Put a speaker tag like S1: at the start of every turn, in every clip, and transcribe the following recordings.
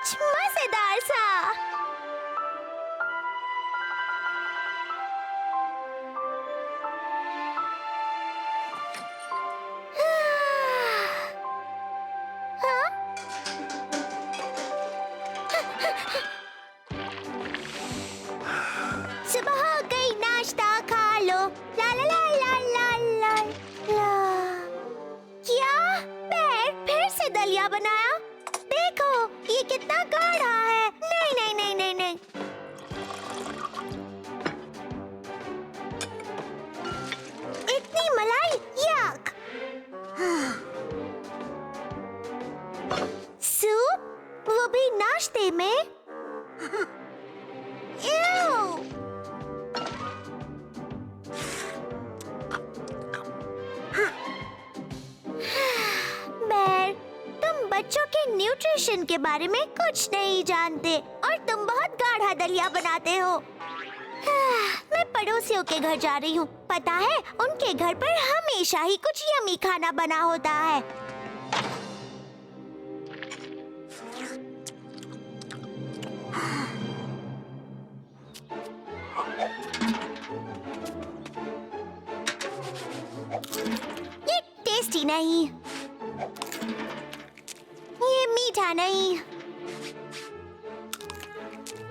S1: कुछ मजेदार सा। सुबह हो गई, नाश्ता खा लो। ला ला ला ला ला ला ला। क्या? पैर फिर से दलिया बनाया? देखो ये कितना गाढ़ा है। नहीं नहीं नहीं नहीं नहीं। इतनी मलाई, यक। सूप, वो भी नाश्ते में। Ew! बेर, तुम बच्चों के न्यूट्रिशन के बारे में कुछ नहीं जानते और तुम बहुत गाढ़ा दलिया बनाते हो। मैं पड़ोसियों के घर जा रही हूँ। पता है, उनके घर पर हमेशा ही कुछ यमी खाना बना होता है। ये टेस्टी नहीं, ये मीठा नहीं,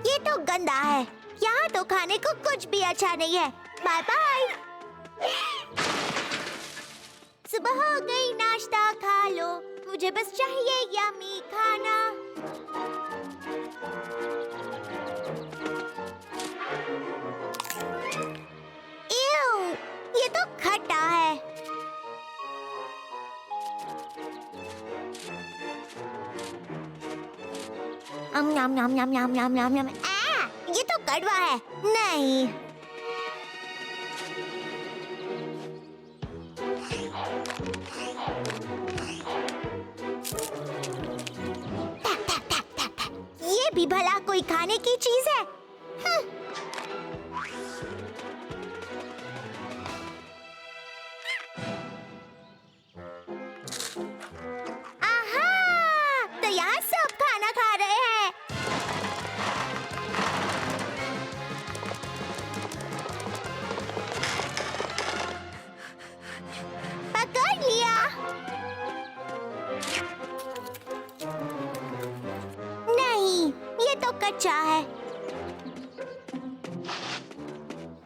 S1: ये तो गंदा है। यहाँ तो खाने को कुछ भी अच्छा नहीं है। Bye bye. सुबह हो गई, नाश्ता खा लो। मुझे बस चाहिए यमी खाना। ये तो खट्टा है। नाम नाम नाम नाम नाम नाम नाम। ये तो कड़वा है। नहीं। ये भी भला कोई खाने की चीज है? तो यहाँ सब खाना खा रहे हैं। पकड़ लिया। नहीं, ये तो कच्चा है।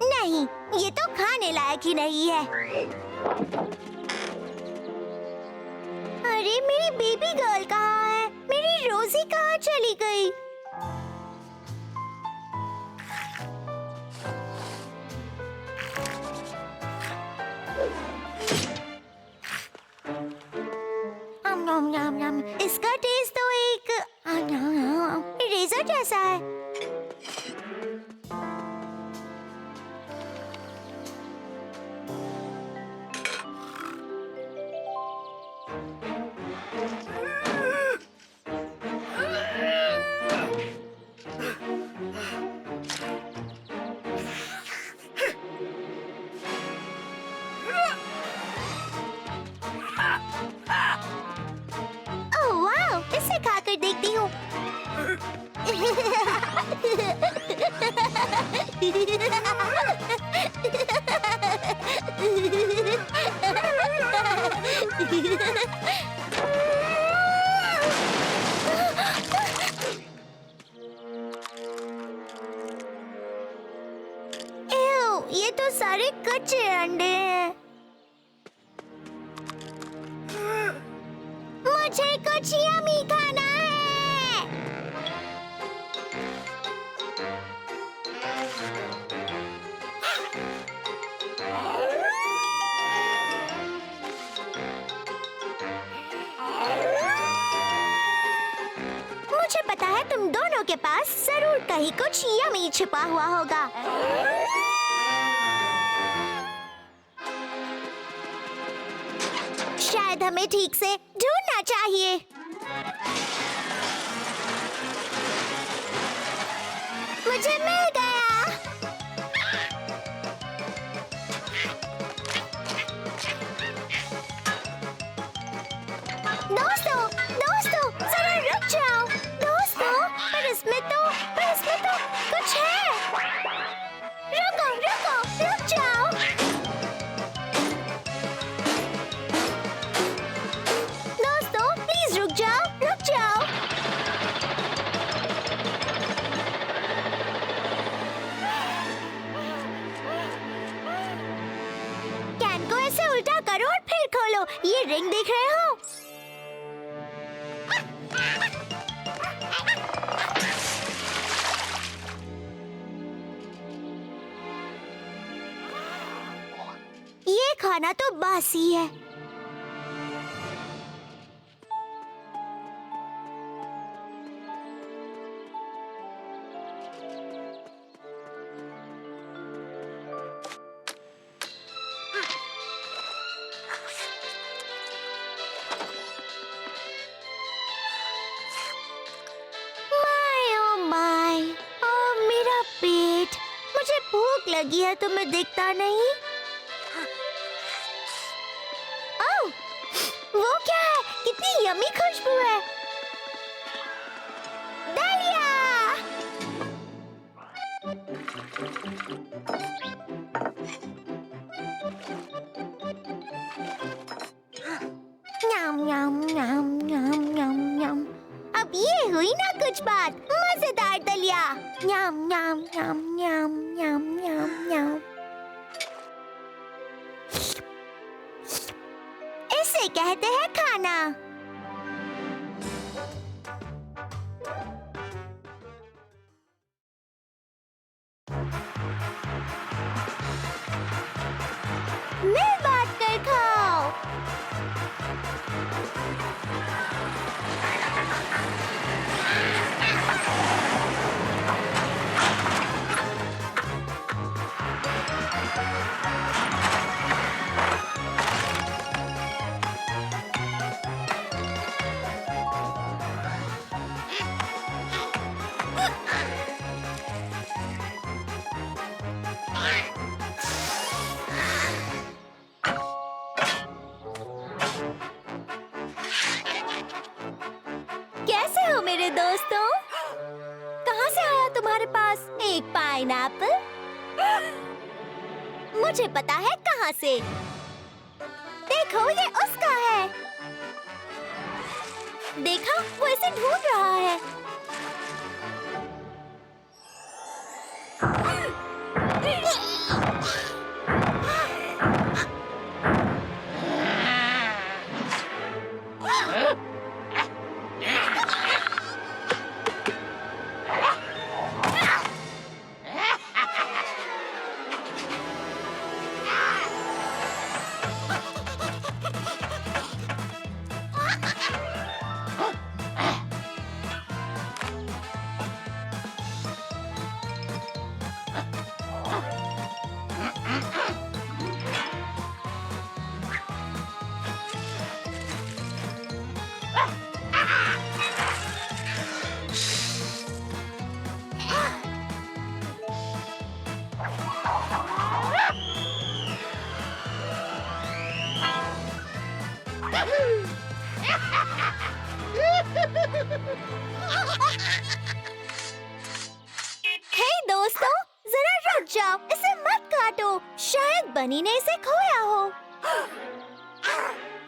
S1: नहीं, ये तो खाने लायक ही नहीं है। अरे मेरी बेबी गर्ल कहाँ है? मेरी रोजी कहाँ चली गई? इसका टेस्ट तो एक रेजर जैसा है। इसे खाकर देखती हूँ। ये तो सारे कच्चे अंडे हैं। मुझे कुछ यमी खाना है। मुझे पता है तुम दोनों के पास जरूर कहीं कुछ यमी छिपा हुआ होगा। शायद हमें ठीक से ढूंढना चाहिए। मुझे मिल गया। दोस्तों, दोस्तों, जरा रुक जाओ। दोस्तों, खाना तो बासी है। मेरा पेट, मुझे भूख लगी है, तुम्हें दिखता नहीं? ओह, वो क्या है? कितनी यम्मी खुशबू है। दलिया! न्याम न्याम न्याम न्याम न्याम न्याम। अब ये हुई ना कुछ बात, मजेदार दलिया। न्याम न्याम न्याम न्याम न्याम न्याम न्याम। इसे कहते हैं खाना। मिल बांट कर खाओ। कैसे हो मेरे दोस्तों? कहाँ से आया तुम्हारे पास एक पाइनएप्पल? मुझे पता है कहाँ से। देखो, ये उसका है। देखा, वो इसे ढूंढ रहा है। हे दोस्तों, जरा रुक जाओ, इसे मत काटो। शायद बनी ने इसे खोया हो।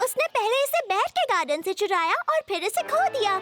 S1: उसने पहले इसे बैर के गार्डन से चुराया और फिर इसे खो दिया।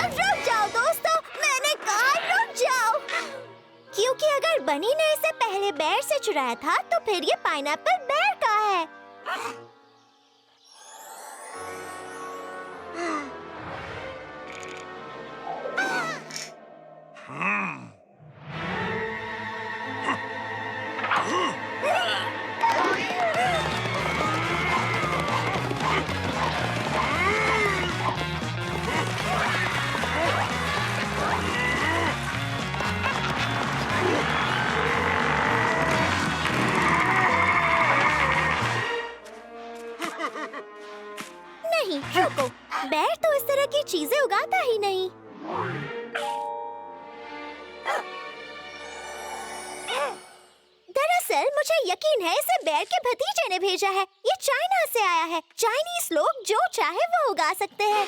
S1: रुक जाओ दोस्तों, मैंने कहा रुक जाओ। क्योंकि अगर बनी ने इसे पहले बेर से चुराया था, तो फिर ये पाइनएप्पल बेर का है। नहीं, रुको, बेर तो इस तरह की चीजें उगाता ही नहीं। दरअसल अंकल, मुझे यकीन है इसे बेर के भतीजे ने भेजा है। ये चाइना से आया है। चाइनीज लोग जो चाहे वो उगा सकते हैं।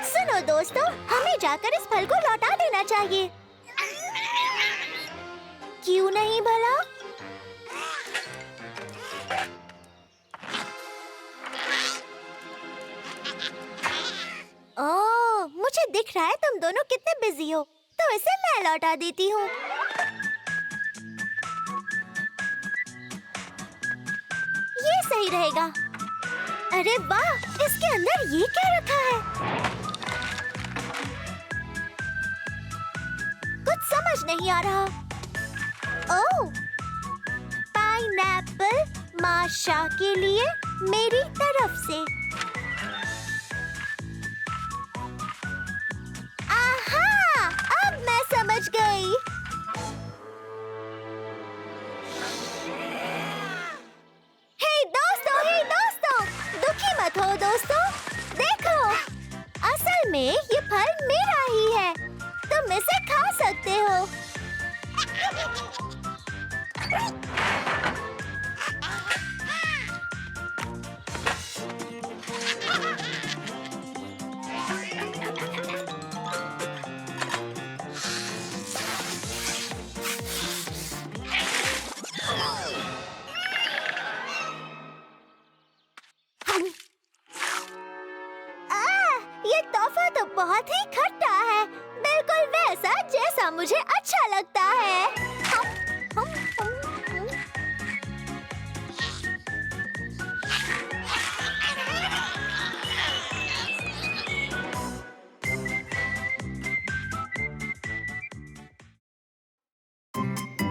S1: सुनो दोस्तों, हमें जाकर इस फल को लौटा देना चाहिए। क्यों नहीं भला? ओह, मुझे दिख रहा है तुम दोनों कितने बिजी हो, तो इसे मैं लौटा देती हूँ। ये सही रहेगा। अरे वाह, इसके अंदर ये क्या रखा है? कुछ समझ नहीं आ रहा। ओह, पाइनएप्पल माशा के लिए मेरी तरफ से। आहा, अब मैं समझ गई। हे दोस्तों, दुखी मत हो दोस्तों। देखो, असल में ये फल मेरा ही है। तुम इसे खा सकते हो। ये तोहफा तो बहुत ही खट्टा है, बिल्कुल वैसा जैसा मुझे अच्छा लगता है।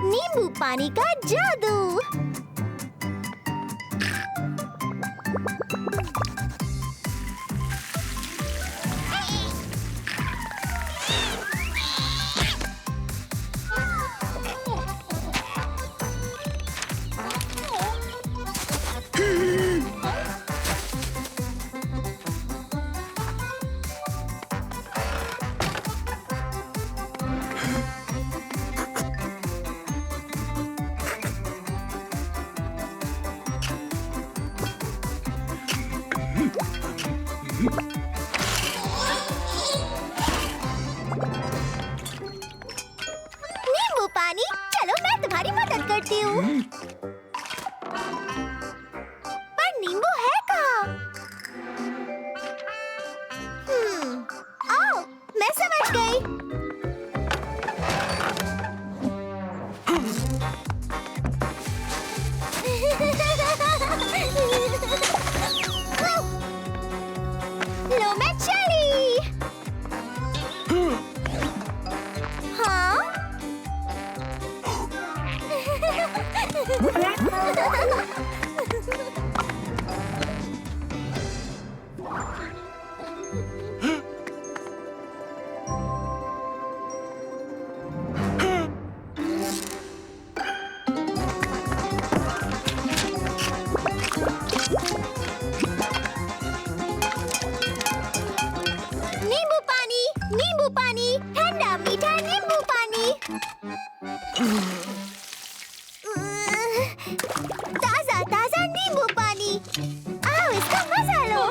S1: नींबू पानी का जादू। नींबू पानी, चलो मैं तुम्हारी मदद करती हूँ। पर नींबू है कहाँ? आओ, मैं समझ गई। लो मैं चली। हाँ? नींबू पानी, ठंडा मीठा नींबू पानी। ताजा ताजा नींबू पानी। आओ इसका मजा लो।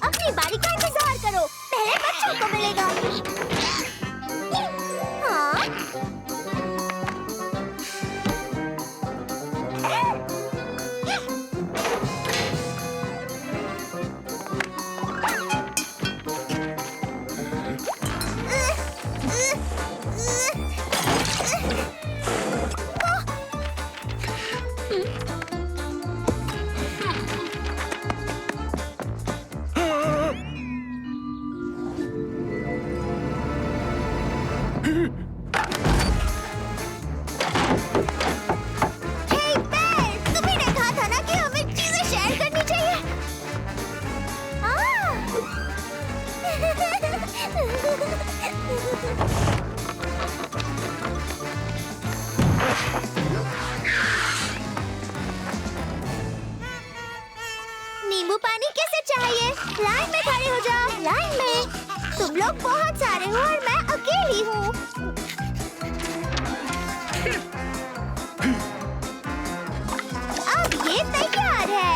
S1: अपनी बारी का इंतजार कर। चोको मिलेगा। हाँ? नींबू पानी किसे चाहिए? लाइन में खड़े हो जाओ, लाइन में। तुम लोग बहुत सारे हो और मैं अकेली हूँ। अब ये तैयार है।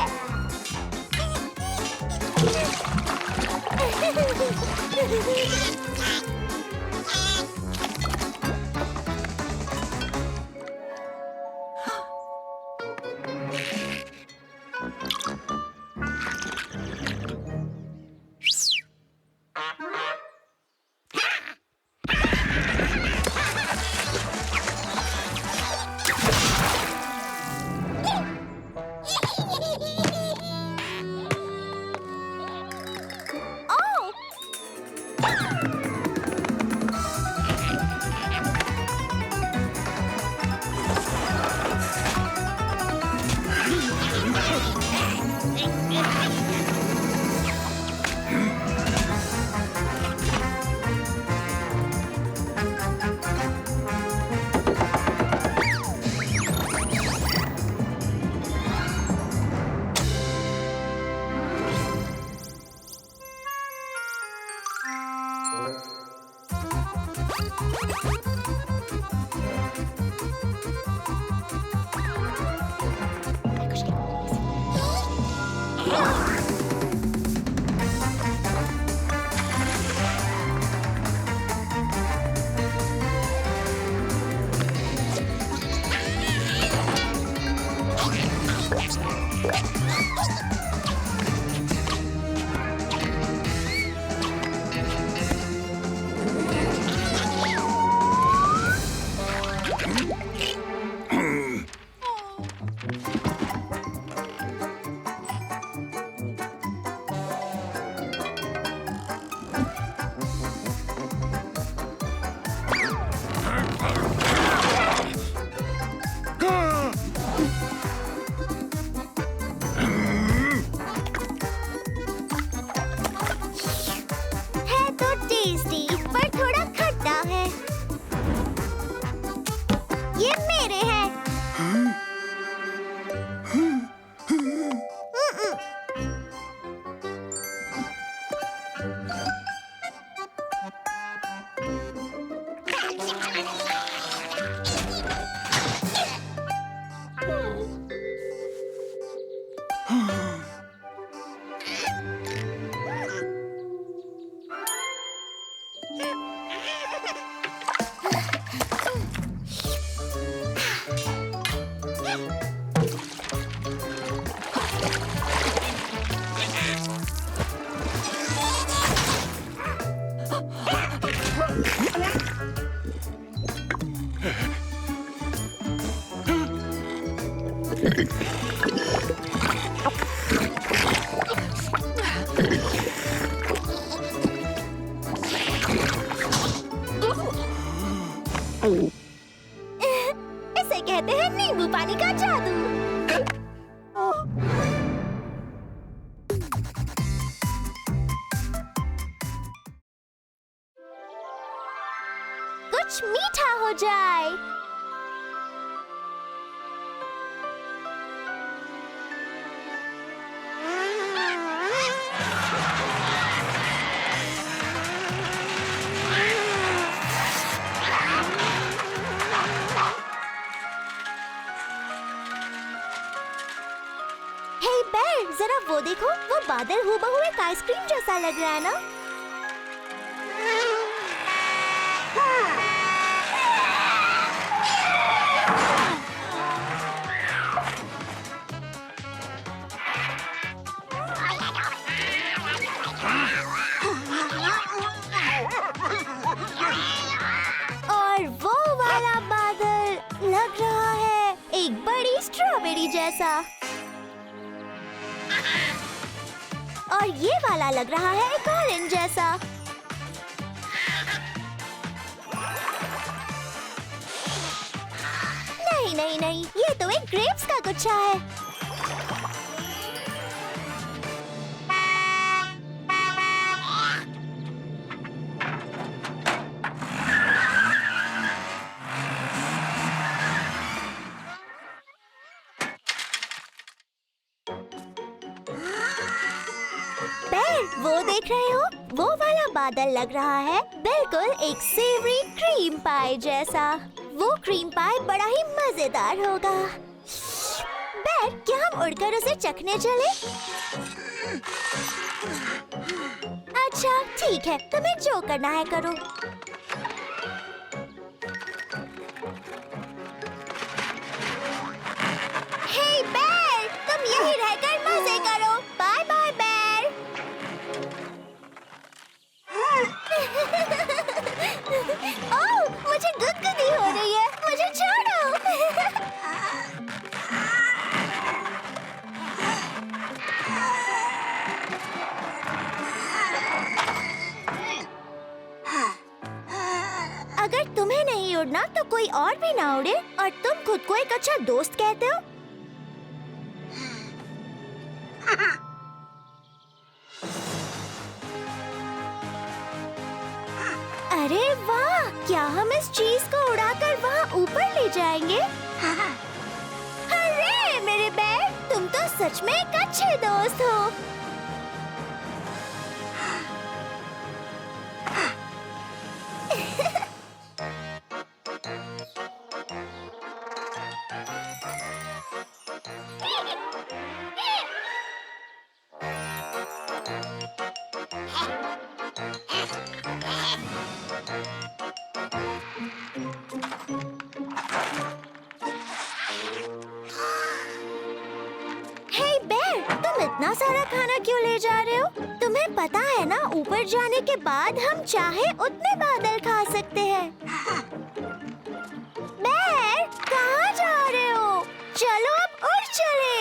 S1: इसे कहते हैं नींबू पानी का जादू। कुछ मीठा हो जाए। हे बेर, जरा वो देखो, वो बादल हूबहू एक आइसक्रीम जैसा लग रहा है ना? स्ट्रॉबेरी जैसा। और ये वाला लग रहा है एक ऑरेंज जैसा। नहीं नहीं नहीं, ये तो एक ग्रेप्स का गुच्छा है। वो देख रहे हो, वो वाला बादल लग रहा है बिल्कुल एक सेवरी क्रीम पाई जैसा। वो क्रीम पाई बड़ा ही मजेदार होगा। बेर, क्या हम उड़कर उसे चखने चले? अच्छा ठीक है, तुम्हें जो करना है करो। हे बेर, तुम यहीं रहकर मजे करो। बाय बाय बेर। ओह, मुझे गुदगुदी हो रही है, मुझे छोड़ो। अगर तुम्हें नहीं उड़ना तो कोई और भी ना उड़े। और तुम खुद को एक अच्छा दोस्त कहते हो। अरे वाह, क्या हम इस चीज को उड़ाकर वहाँ ऊपर ले जाएंगे? अरे मेरे बेर, तुम तो सच में एक अच्छे दोस्त हो। इतना सारा खाना क्यों ले जा रहे हो? तुम्हें पता है ना, ऊपर जाने के बाद हम चाहे उतने बादल खा सकते हैं। बेर, कहाँ जा रहे हो? चलो अब उड़ चले।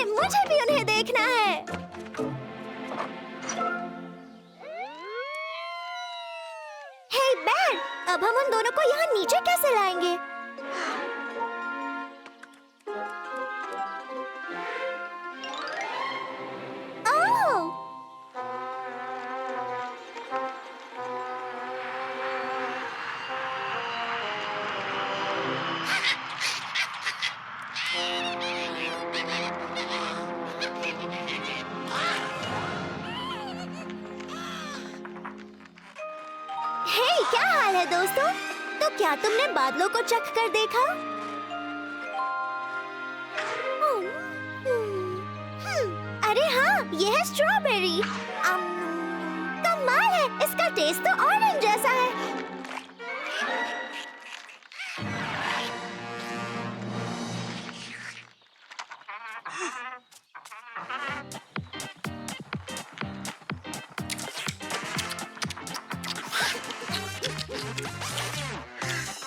S1: मुझे भी उन्हें देखना है। हे बेर, अब हम उन दोनों को यहाँ नीचे कैसे लाएंगे? क्या हाल है दोस्तों? तो क्या तुमने बादलों को चख कर देखा? अरे हाँ, ये है स्ट्रॉबेरी। टेस्ट तो ऑरेंज जैसा है।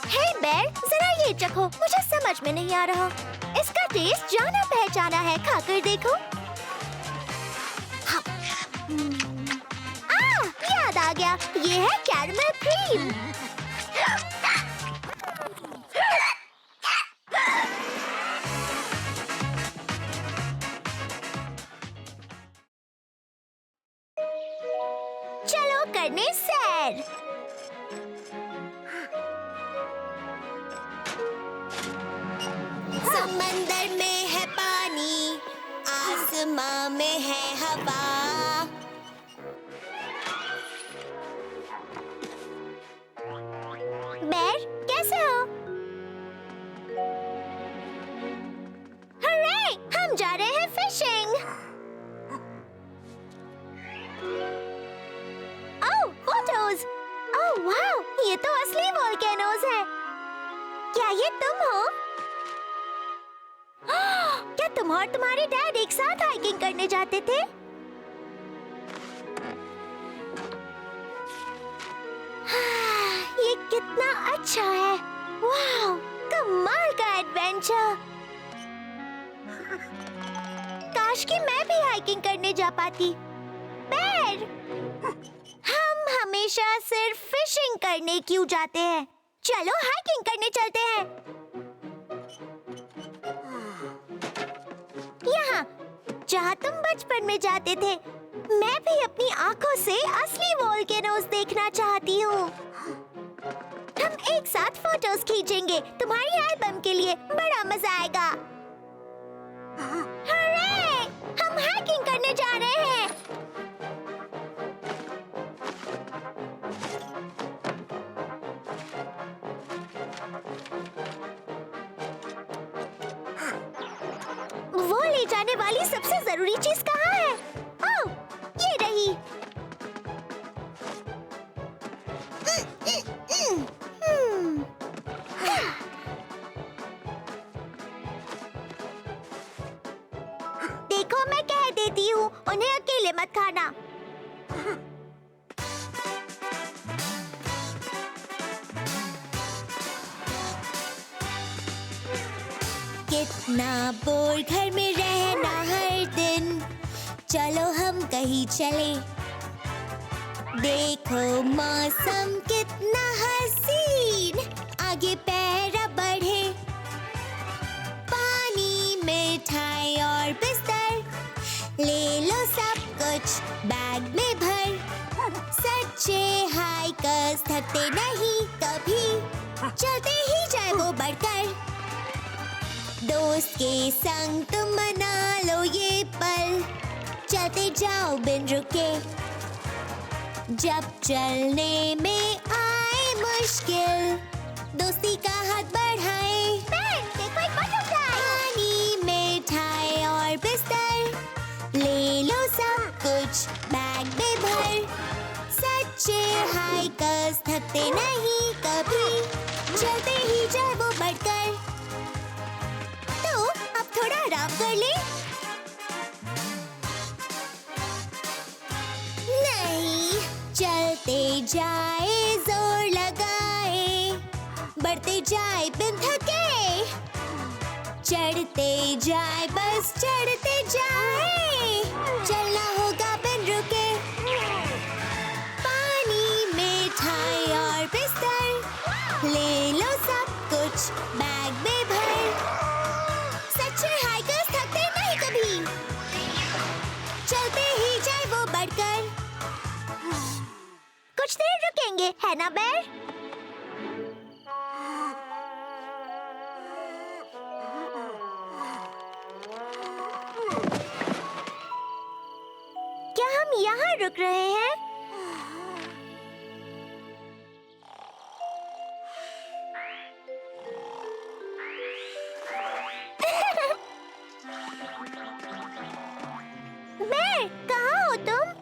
S1: हे बेर, जरा ये चखो, मुझे समझ में नहीं आ रहा। इसका टेस्ट जाना पहचाना है, खाकर देखो। याद आ गया, ये है कैरमल क्रीम। चलो करने सैर।
S2: समंदर में है पानी, आसमां में है हवा।
S1: बेर, कैसे हो? हर्रे, हम जा रहे हैं फिशिंग। ओह, फोटोज। ओह वाह, ये तो असली वोल्केनोज है। क्या ये तुम हो? क्या तुम और तुम्हारे डैड एक साथ हाइकिंग करने जाते थे? ये कितना अच्छा है। वाह, कमाल का एडवेंचर। काश कि मैं भी हाइकिंग करने जा पाती। बेर, हम हमेशा सिर्फ फिशिंग करने क्यों जाते हैं? चलो हाइकिंग करने चलते हैं। यहाँ जहाँ तुम बचपन में जाते थे। मैं भी अपनी आंखों से असली वोल्केनोज देखना चाहती हूँ। हम एक साथ फोटोज खींचेंगे तुम्हारी एल्बम के लिए। बड़ा मजा आएगा। हर्रे! हम हाइकिंग करने जा रहे हैं। वो ले जाने वाली सबसे जरूरी चीज कहाँ है? ओह, ये रही। देखो, मैं कह देती हूँ, उन्हें अकेले मत खाना।
S2: कितना बोर घर में रहना हर दिन, चलो हम कहीं चले। देखो मौसम कितना हसीन, आगे पैरा बढ़े। पानी, मिठाई और बिस्तर, ले लो सब कुछ बैग में भर। सच्चे हाइकर्स थकते नहीं कभी, चलते ही जाए वो बढ़कर। दोस्त के संग तुम मना लो ये पल, चलते जाओ बिन रुके। जब चलने में आए मुश्किल, दोस्ती का हाथ बढ़ाए। पानी, मिठाई और बिस्तर, ले लो सब कुछ बैग में भर। सच्चे हाइकर्स थकते नहीं कभी, चलते ही जाए वो बढ़कर। तो अब थोड़ा आराम कर ले। नहीं, चलते जाए जोर लगाए, बढ़ते जाए बिन थके। चढ़ते जाए बस चढ़ते जाए, चलना होगा बिन रुके। पानी, मिठाई और बिस्तर, ले लो सब कुछ बैग में भर। सच्चे हाइकर्स थकते नहीं कभी, चलते ही जाए वो बढ़कर।
S1: कुछ देर रुकेंगे, है ना बेर? क्या हम यहाँ रुक रहे हैं? बेर, कहाँ हो तुम?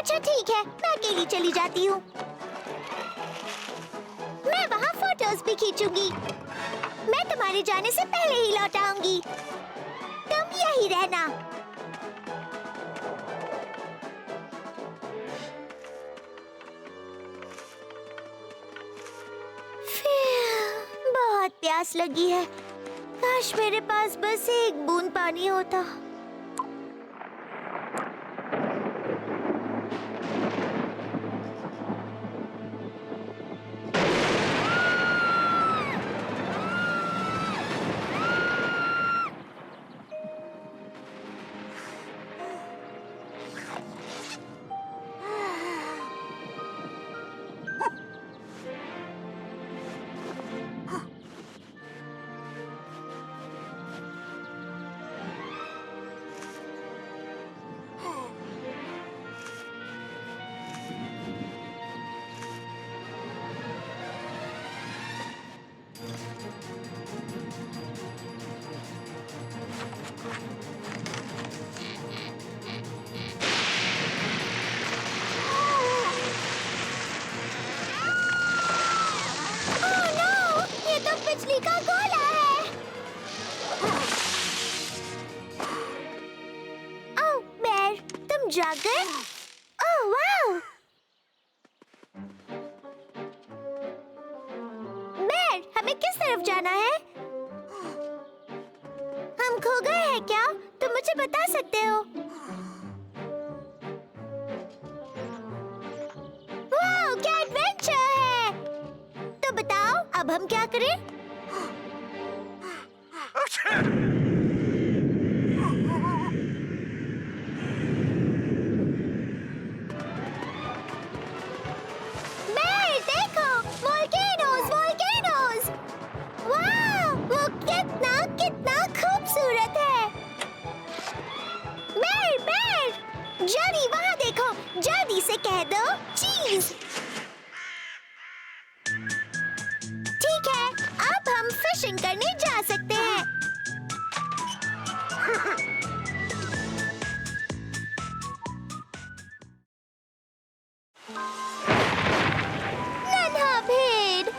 S1: अच्छा ठीक है, मैं अकेली चली जाती हूँ। मैं वहाँ फोटोज भी खींचूंगी। मैं तुम्हारे जाने से पहले ही लौट आऊंगी। तुम यही रहना। बहुत प्यास लगी है। काश मेरे पास बस एक बूंद पानी होता। बिजली का गोला है। ओह बेर, तुम जाग गए? Oh wow! बेर, हमें किस तरफ जाना है? हम खो गए हैं क्या? तुम मुझे बता सकते हो? वाओ, क्या एडवेंचर है! तो बताओ, अब हम क्या करें? जल्दी वहाँ देखो, जल्दी से कह दो चीज। ठीक है, अब हम फिशिंग करने जा सकते हैं। नन्हा भेड़।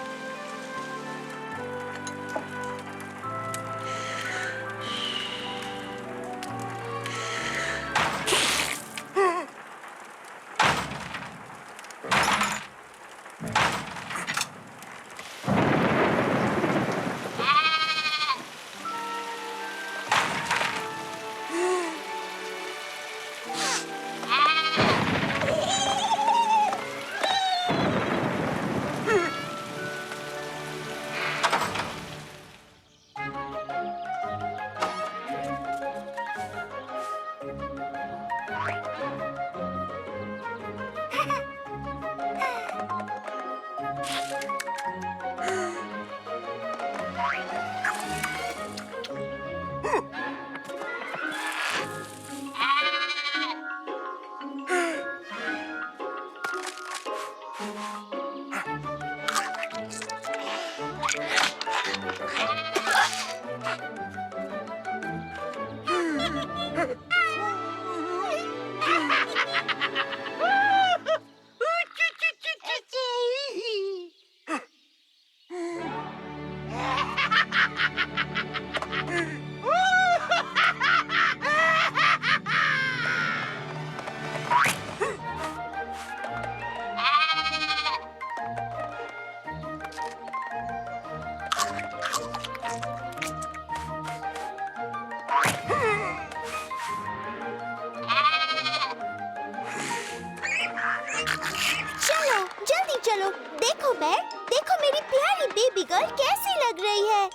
S1: चलो देखो बेर, देखो मेरी प्यारी बेबी गर्ल कैसी लग रही है।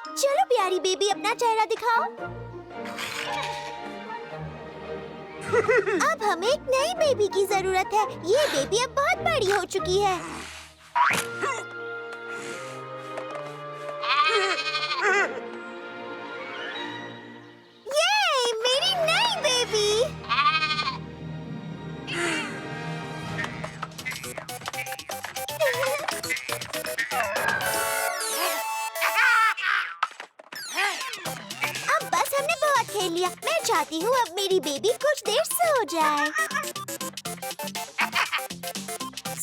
S1: चलो प्यारी बेबी, अपना चेहरा दिखाओ। अब हमें एक नई बेबी की जरूरत है। ये बेबी अब बहुत बड़ी हो चुकी है। ये मेरी नई बेबी। अब बस हमने बहुत खेल लिया। मैं चाहती हूँ अब मेरी बेबी कुछ देर सो जाए।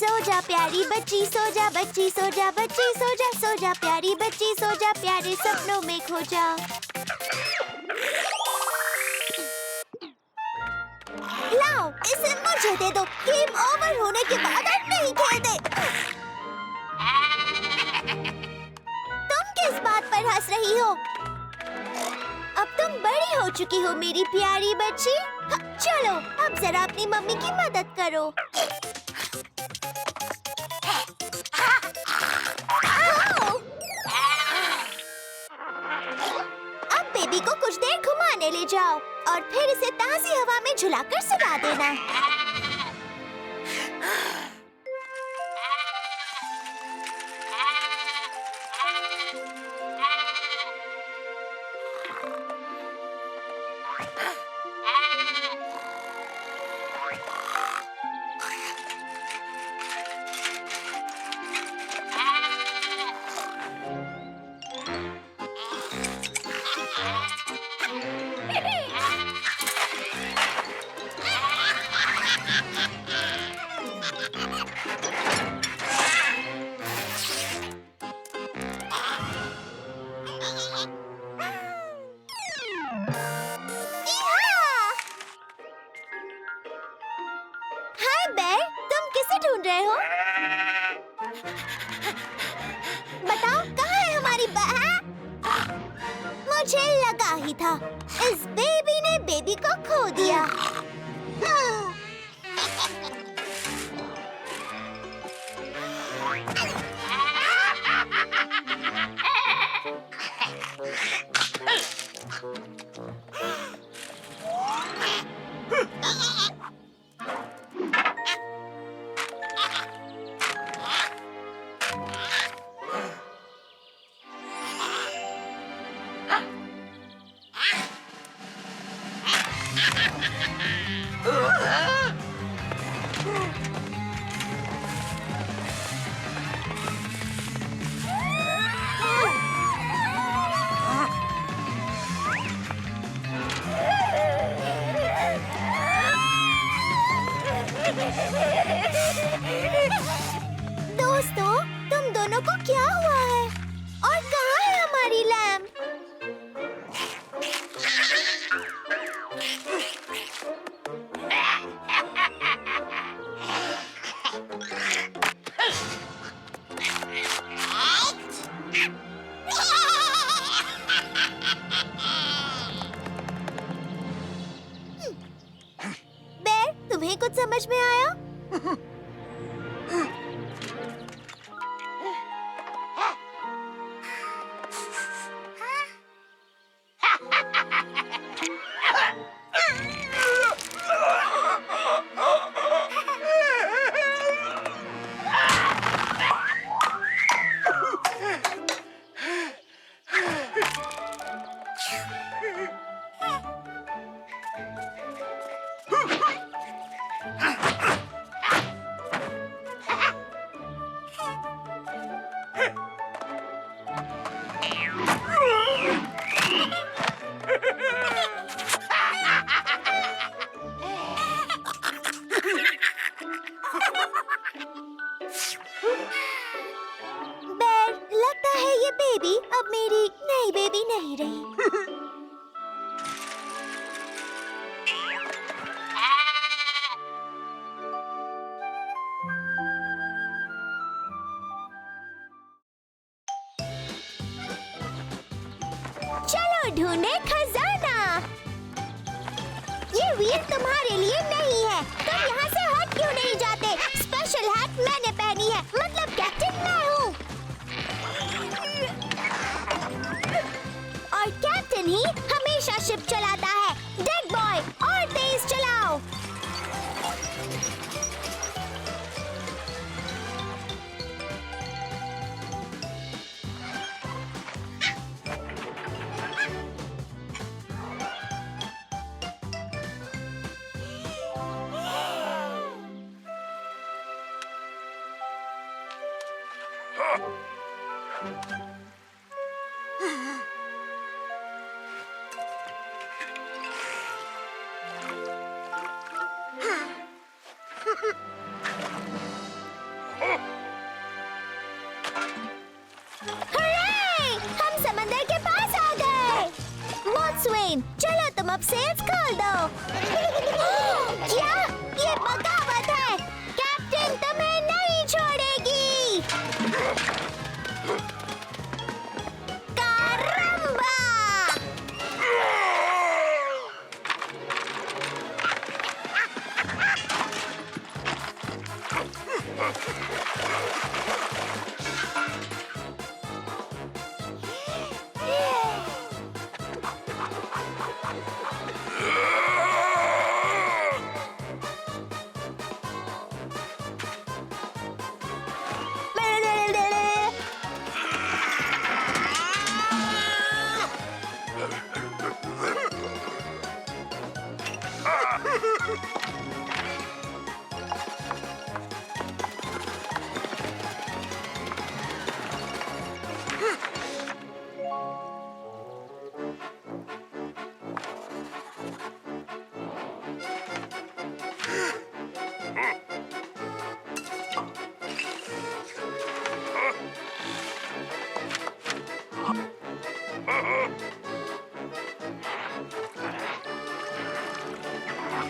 S1: सो जा प्यारी बच्ची, सो जा बच्ची, सो जा बच्ची, सो जा प्यारी बच्ची, सो जा प्यारे सपनों में खो जा। लाओ इसे मुझे दे दो, गेम ओवर होने के बाद अब नहीं खेलते। तुम किस बात पर हंस रही हो? अब तुम बड़ी हो चुकी हो मेरी प्यारी बच्ची। चलो अब जरा अपनी मम्मी की मदद करो। अब बेबी को कुछ देर घुमाने ले जाओ और फिर इसे ताज़ी हवा में झुलाकर सुला देना। हाय बेर, तुम किसे ढूंढ रहे हो? बताओ कहाँ है हमारी मुझे लगा ही था, इस बेबी ने बेबी को खो दिया। दोस्तों, तुम दोनों को क्या हुआ है? और कहाँ है हमारी लैम्प? बेर, तुम्हें कुछ समझ में आया? बेर, लगता है ये बेबी अब मेरी नई बेबी नहीं रही। चलो ढूंढे खजाना। ये व्हील तुम्हारे लिए नहीं है। तुम यहाँ से हट क्यों नहीं जाते? स्पेशल हैट मैंने पहनी है, मतलब कैप्टन मैं हूँ। और कैप्टन ही हमेशा शिप चलाता है। डेड बॉय, और तेज चलाओ। मशीन। चलो तुम अब सेल्स खोल दो। क्या? ये बगावत है। कैप्टन तुम्हें नहीं छोड़ेगी। कारंबा!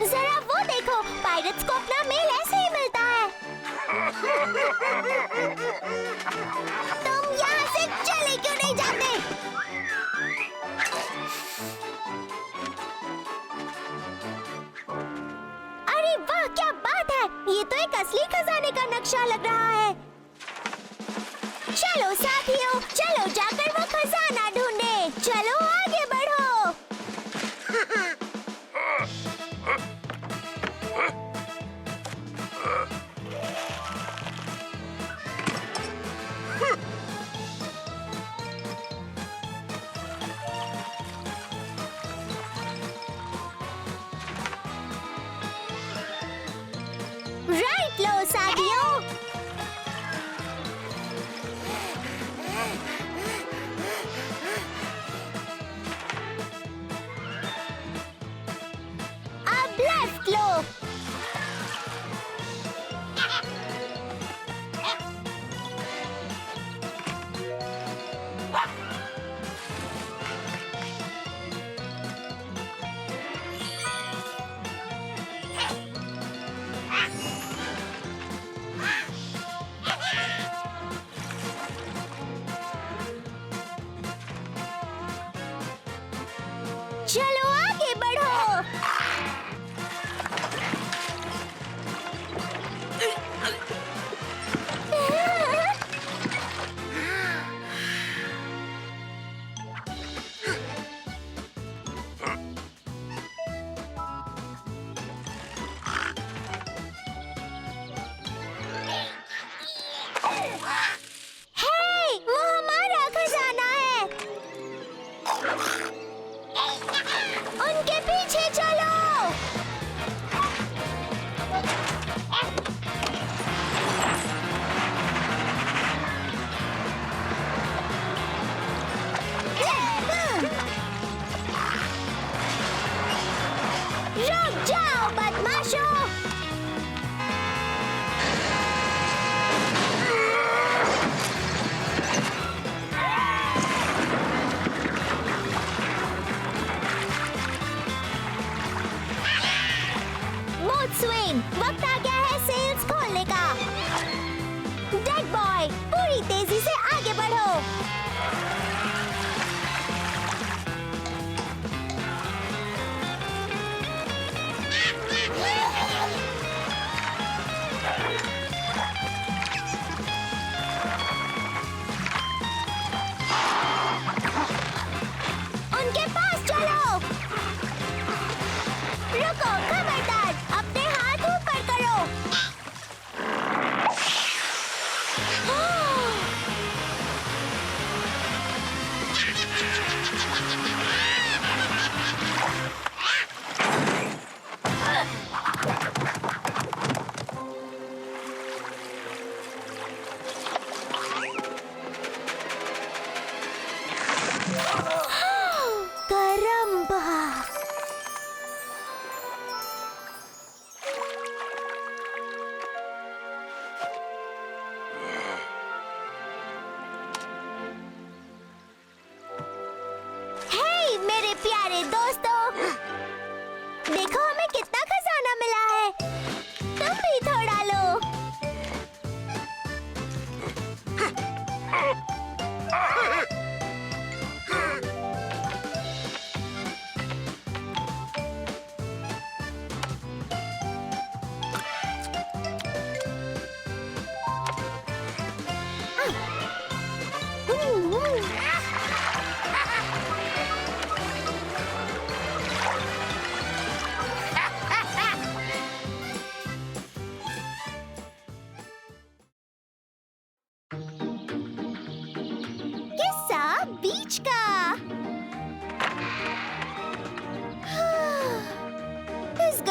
S1: जरा वो देखो, पायरेट्स को अपना मेल ऐसे ही मिलता है। तुम यहाँ से चले क्यों नहीं जाते? अरे वाह, क्या बात है! ये तो एक असली खजाने का नक्शा लग रहा है। चलो साथियों, चलो जाकर वो खजाना ढूंढे। चलो आगे बढ़ो। राइट लो साथियों। अब लेफ्ट लो। चलो आगे बढ़ो। हे, वो हमारा खजाना है। उनके पीछे चलो। रुक जाओ बदमाशों।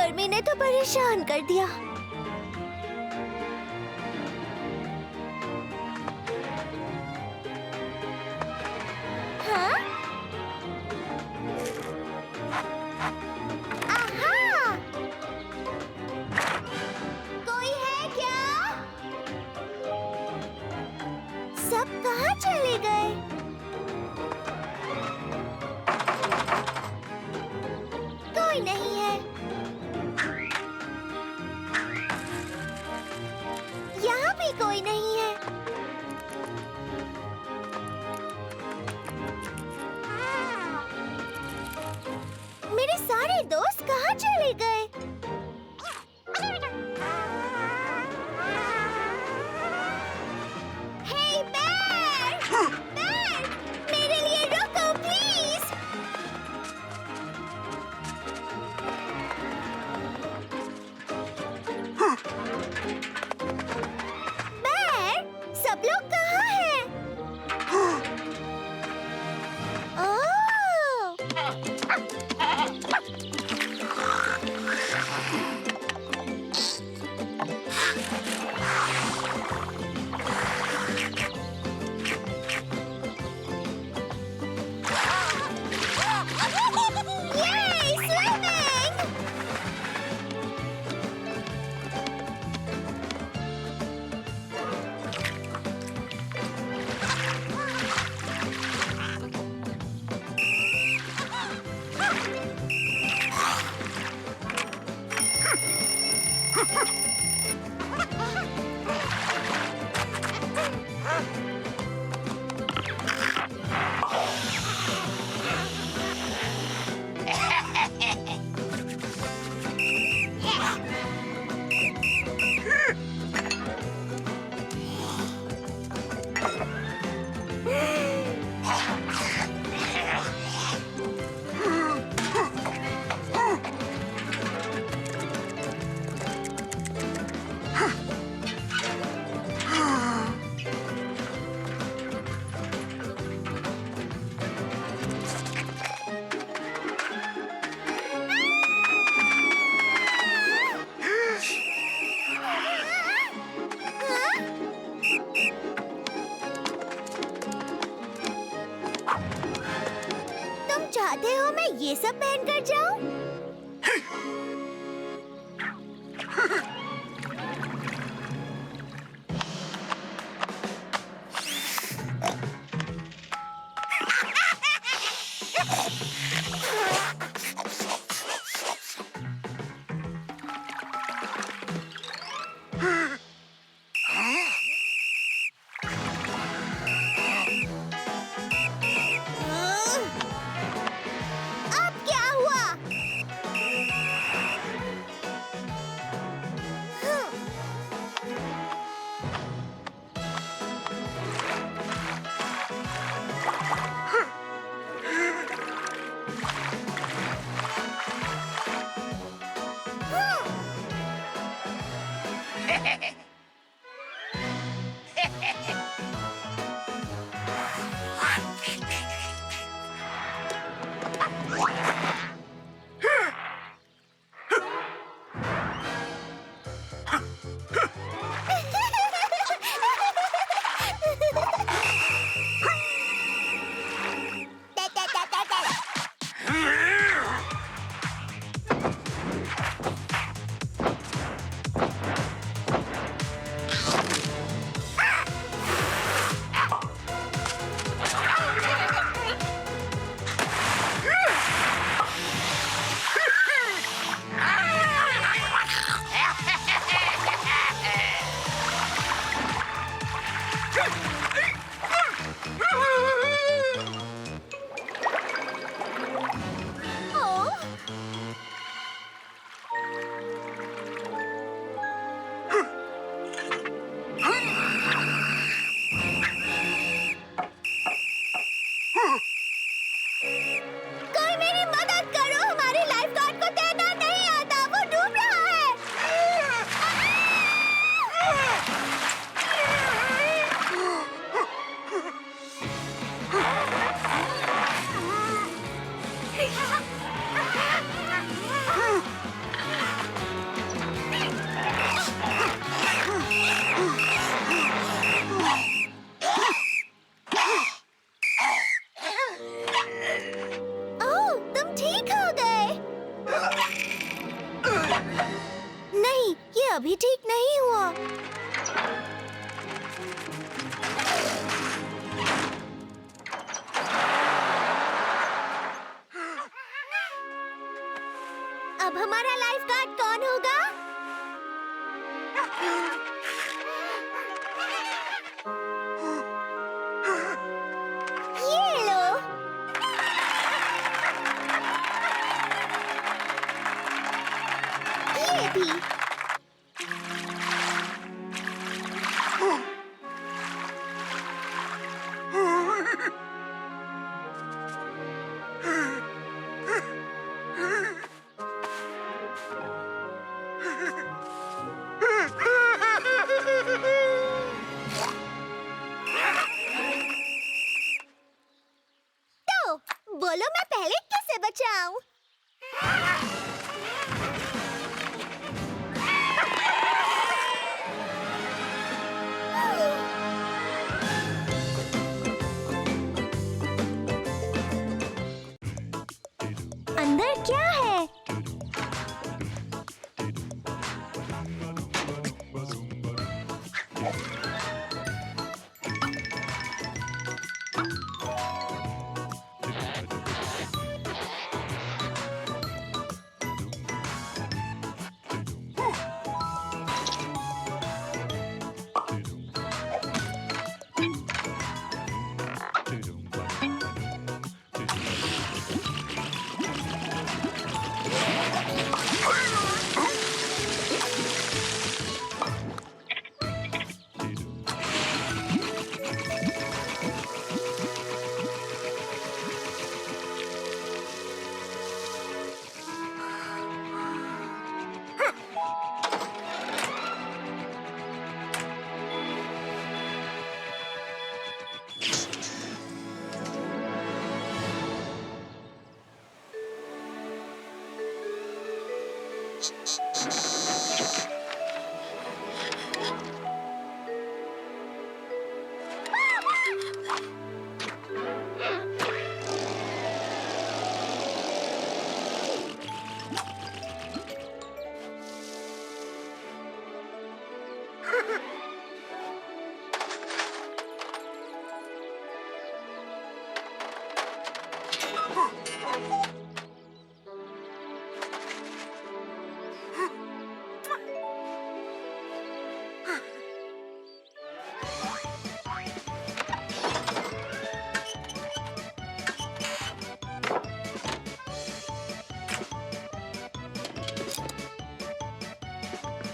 S1: गर्मी ने तो परेशान कर दिया। हाँ? आहा! कोई है क्या? सब कहाँ चले गए? कोई नहीं है। यहाँ भी कोई नहीं है। मेरे सारे दोस्त कहाँ चले गए? हे बेर! बेर! मेरे लिए रुको प्लीज। बेर! सब लोग कहाँ हैं? ओह! Yay! Swimming! तुम चाहते हो मैं ये सब पहन कर जाऊं? अब क्या हुआ? अभी ठीक नहीं हुआ। अब हमारा लाइफ गार्ड कौन होगा? ये लो। ये भी। तो बोलो मैं पहले किसे बचाऊं? अंदर क्या है?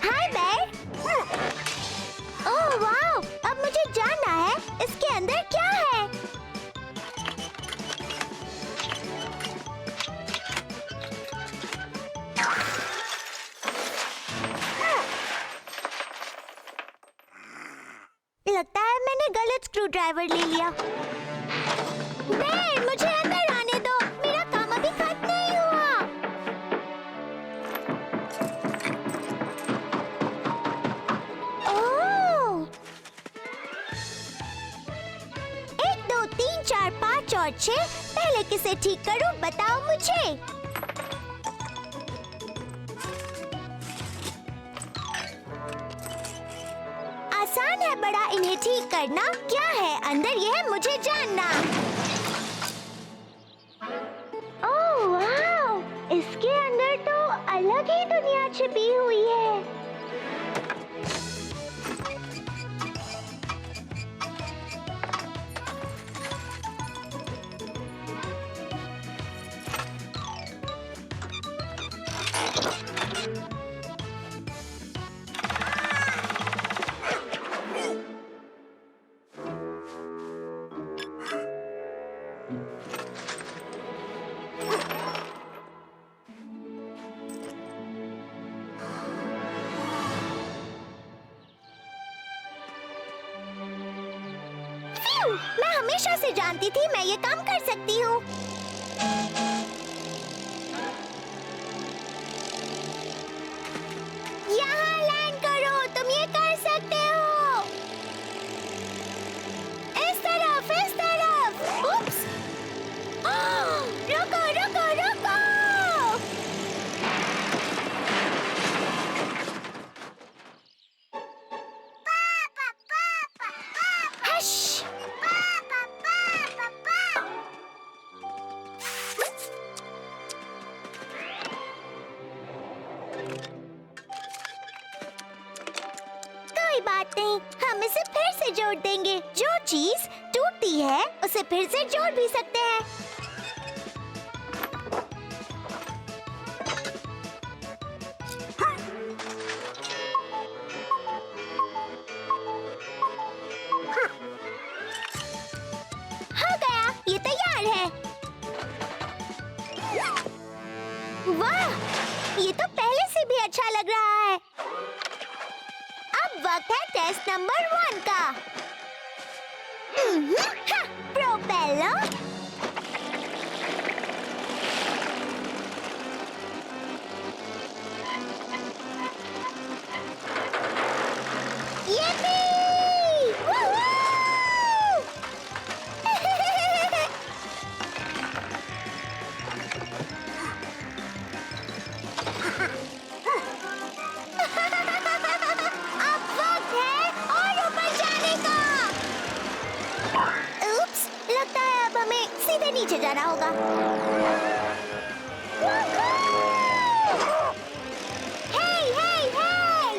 S1: हाय बेर। ओह वाओ, अब मुझे जानना है इसके अंदर क्या है। लगता है मैंने गलत स्क्रू ड्राइवर ले लिया। बेर, मुझे अंदर आने दो, मेरा काम अभी खत्म नहीं हुआ। ओह! 1 2 3 4 5 और 6, पहले किसे ठीक करूं बताओ मुझे। आसान है बड़ा इन्हें ठीक करना। क्या है अंदर यह मुझे जानना। ओह वाओ, इसके अंदर तो अलग ही दुनिया छिपी हुई है। मैं हमेशा से जानती थी मैं ये काम कर सकती हूँ। यहाँ लैंड करो, तुम ये कर सकते हो। इस तरफ, इस तरफ। उप्स! रुको, रुको, रुको! कोई बात नहीं, हम इसे फिर से जोड़ देंगे। जो चीज टूटी है उसे फिर से जोड़ भी सकते हैं। हो गया, ये तैयार है। वाह, ये तो पहले से भी अच्छा लग रहा है। अब वक्त है टेस्ट नंबर 1 का। प्रोपेलर। Yippee! Woohoo! अब वक्त है और ऊपर जाने का। उप्स, लगता है अब हमें सीधे नीचे जाना होगा। Hey, hey, hey!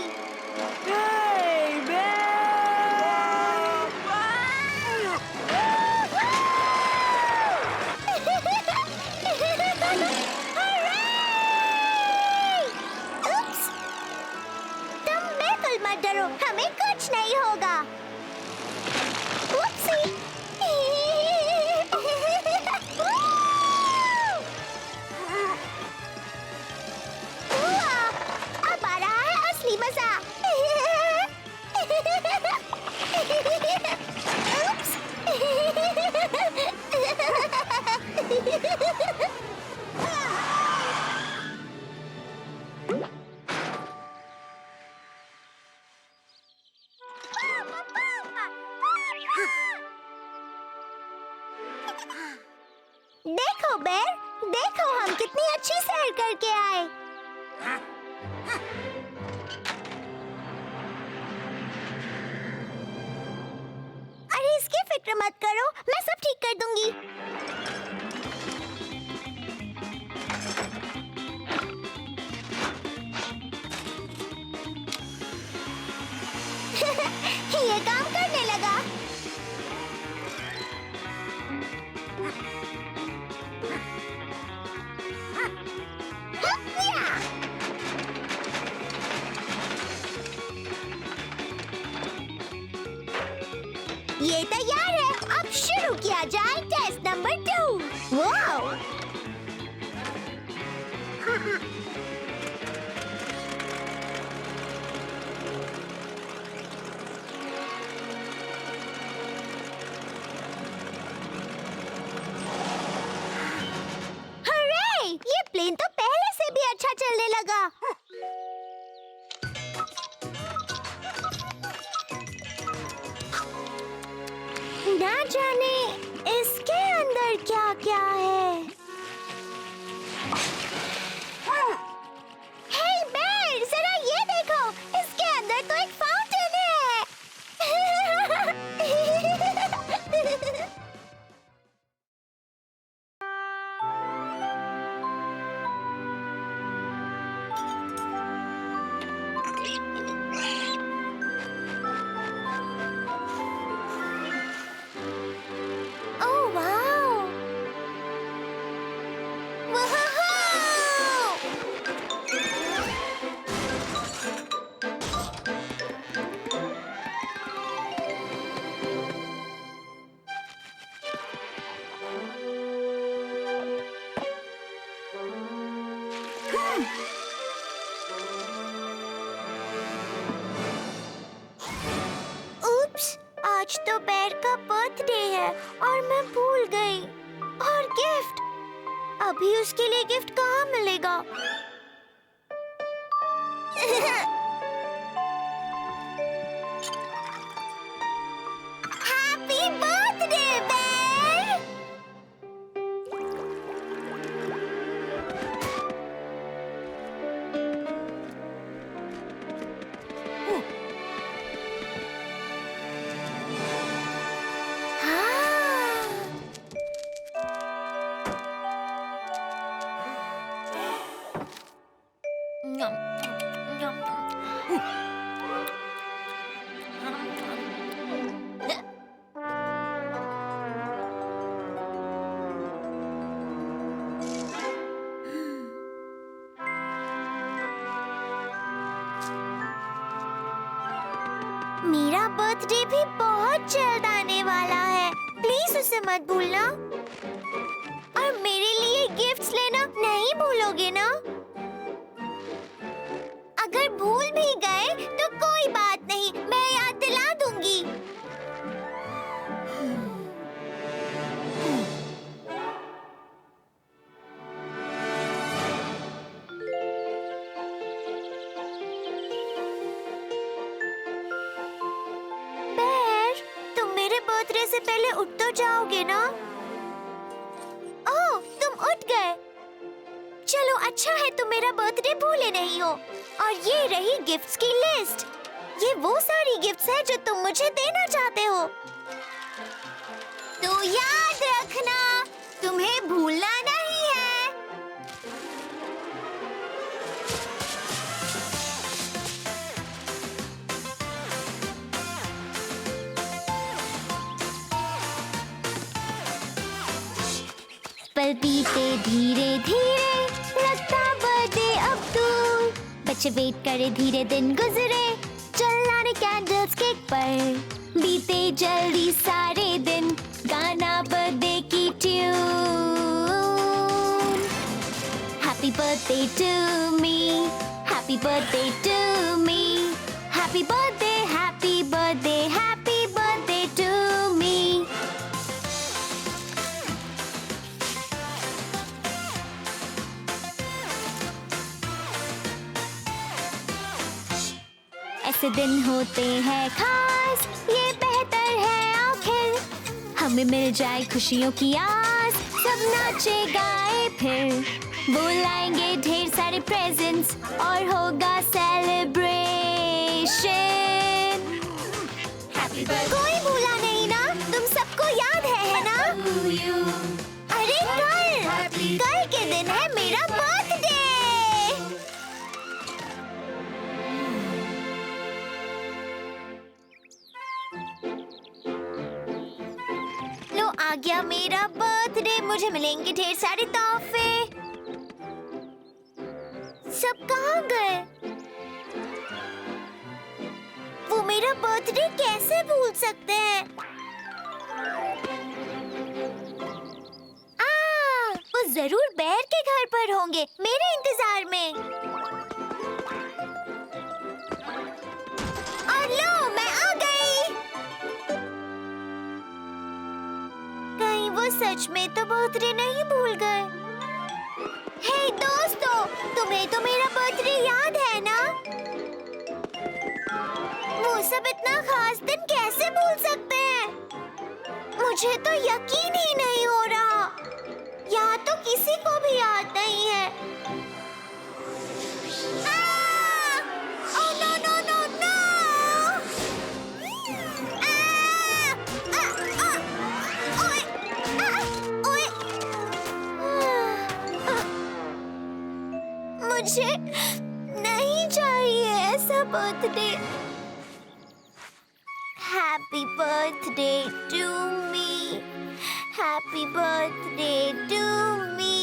S1: Oops! तुम बिल्कुल मत डरो, हमें कुछ नहीं होगा। Oopsie! वाह! अब आ रहा है असली मजा। Oops! देखो बेर, देखो हम कितनी अच्छी सैर करके आए। अरे इसकी फिक्र मत करो, मैं सब ठीक कर दूंगी। ये काम करने लगा। या! ये तैयार है, अब शुरू किया जाए टेस्ट नंबर 2। वाओ! हर्रे! ये प्लेन तो पहले से भी अच्छा चलने लगा। ना जाने इसके अंदर क्या क्या है। हे बेर, जरा ये देखो, इसके अंदर तो एक फाउंटेन है। Oh wow! उप्स, आज तो बेर का बर्थडे है और मैं भूल गई। और गिफ्ट, अभी उसके लिए गिफ्ट कहाँ मिलेगा? हैप्पी बर्थडे बेर! मेरा बर्थडे भी बहुत जल्द आने वाला है, प्लीज उसे मत भूलना। और मेरे लिए गिफ्ट्स लेना नहीं भूलोगे ना? अगर भूल भी गए तो कोई बात नहीं, मैं याद दिला दूंगी। बेर, तुम मेरे बर्थडे से पहले उठ तो जाओगे ना? ओह, तुम उठ गए। चलो अच्छा है तुम मेरा बर्थडे भूले नहीं हो। और ये रही गिफ्ट्स की लिस्ट। ये वो सारी गिफ्ट्स है जो तुम मुझे देना चाहते हो। तो याद रखना, तुम्हें भूलना नहीं है। पल बीते धीरे धीरे, लगता बर्थडे अब दूर। बच्चे वेट करे, धीरे दिन गुजरे, चलना रे कैंडल्स केक पर। बीते जल्दी सारे दिन, गाना बर्थडे की ट्यून। Happy birthday to me, happy birthday to me, happy birthday, happy birthday, happy birthday to me. ऐसे दिन होते हैं खास, ये बेहतर है आखिर हमें मिल जाए खुशियों की आस। सब नाचे गाए फिर, बुलाएंगे ढेर सारे प्रेजेंट्स और होगा सेलिब्रेशन। कोई भूला नहीं ना? तुम सबको याद है ना? अरे कल के दिन है मेरा बर्थडे। आ गया मेरा बर्थडे, मुझे मिलेंगे ढेर सारे तोहफे। सब कहाँ गए? वो मेरा बर्थडे कैसे भूल सकते हैं? वो जरूर बेर के घर पर होंगे, मेरे इंतजार में। और लो, मैं आ गई। वो सच में तो बर्थडे नहीं भूल गए। हे दोस्तों, तुम्हें तो मेरा बर्थडे याद है ना? वो सब इतना खास दिन कैसे भूल सकते हैं? मुझे तो यकीन ही नहीं हो रहा। या तो किसी को भी याद नहीं है। Oh no no no no! मुझे नहीं चाहिए ऐसा birthday. Happy birthday to me, happy birthday to me,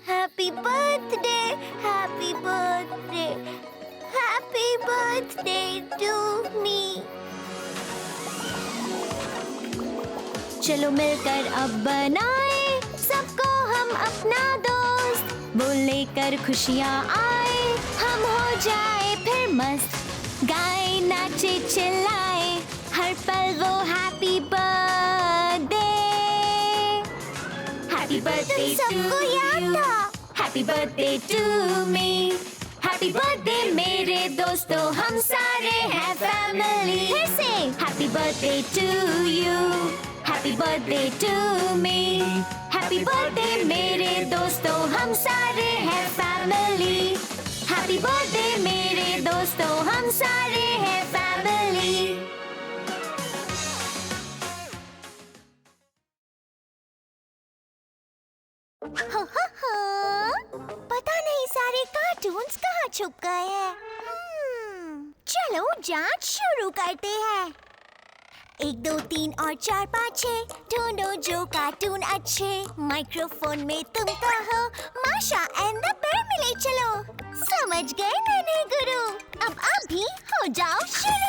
S1: happy birthday, happy birthday, happy birthday to me. चलो मिलकर अब बनाए सबको हम अपना दोस्त। वो लेकर खुशियाँ आए, हम हो जाए फिर मस्त। गाए नाचे चिल्लाए, हर पल वो हैप्पी बर्थडे। हैप्पी बर्थडे सबको याद था। Happy birthday to me, happy birthday मेरे दोस्तों, हम सारे हैं फैमिली। फिर से happy birthday to you, happy birthday to me, happy birthday मेरे दोस्तों, हम सारे हैं फैमिली। हैप्पी बर्थडे मेरे दोस्तों, हम सारे हैं फैमिली। पता नहीं सारे कार्टून्स कहाँ छुप गए हैं। चलो जांच शुरू करते हैं। 1 2 3 और 4 5 6 ढूंढो जो कार्टून अच्छे। माइक्रोफोन में तुम कहो माशा एंड द बेयर मिले चलो। समझ गए नन्हे गुरु, अब आप भी हो जाओ शुरू।